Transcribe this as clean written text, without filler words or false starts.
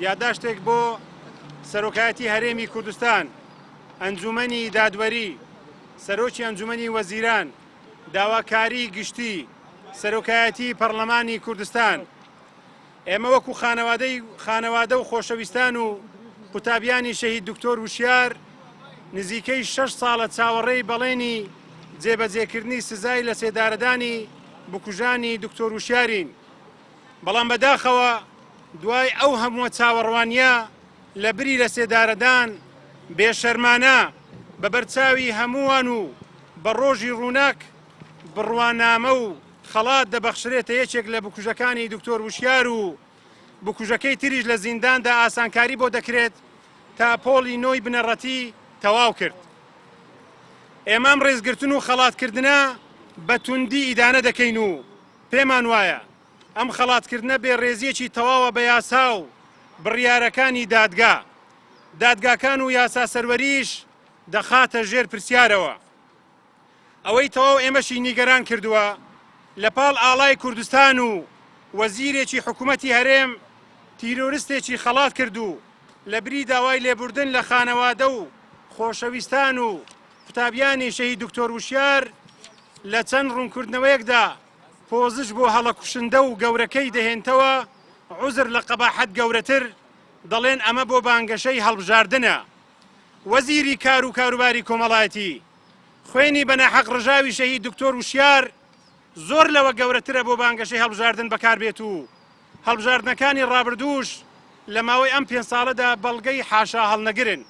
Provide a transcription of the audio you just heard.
یادداشتێک بۆ سەرۆکایەتی هەرێمی کوردستان، ئەنجومەنی دادوەری، سەرۆکی ئەنجومەنی وەزیران، داواکاری گشتی، سەرۆکایەتی پەرلەمانی کوردستان، ئێمە وەکو خانەوادە و خۆشەویستان و قوتابیانی شەهید دکتۆر وشیار نزیکەی 6 ساڵە چاوەڕێی بەڵێنی جێبەجێکردنی سزای لە سێدارەدانی بکوژانی دکتۆر وشیارین. بەڵام بەداخەوە دوای ئەو هەموو چاوەڕوانیە لە بری لە سێدارەدان بێشەرمانە بە بەرچاوی هەمووان و بە ڕۆژی ڕووناک بڕوانامە و خەڵات دەبەخشرێتە یەکێک لە بکوژەکانی دکتۆر وشیار و بکوژەکەی تریش لە زینداندا ئاسانکاری بۆ دەکرێت تا پۆڵی نۆی بنەڕەتی تەواو کرد. ئێمەم ڕێزگرتن و خەڵاتکردنە بە توندی ئیدانە دەکەین و پێمان وایە ئەم خەڵاتکردنە بێڕێزیەکی تەواوە بە یاسا و بڕیارەکانی دادگاکان و یاسا سەروەریش دەخاتە ژێر پرسیارەوە. ئەوەی تەواو ئێمەشی نیگەران کردووە لەپاڵ ئاڵای کوردستان و وەزیرێکی حکوومەتی هەرێم تیرۆریستێکی خەڵات کرد و لە بری داوای لێبوردن لە خانەوادە و خۆشەویستان و قوتابیانی شەهید دکتۆر وشیار لە چەند ڕوونکردنەوەیەکدا پۆزش بۆ هەڵەکوشندە و گەورەکەی دەهێنتەوە عوزر لە قەباحەت گەورەتر دەڵێن ئەمە بۆ بانگەشەی هەڵبژاردنە. وەزیری کار و کاروباری کۆمەڵایەتی خوێنی بەناحەق ڕژاوی شەهید دکتۆر وشیار زۆر لەوە گەورەترە بۆ بانگەشەی هەڵبژاردن بەکاربێت و هەڵبژاردنەکانی ڕابردووش لە ماوەی ئەم 5 ساڵەدا بەڵگەی حاشا هەڵنەگرن.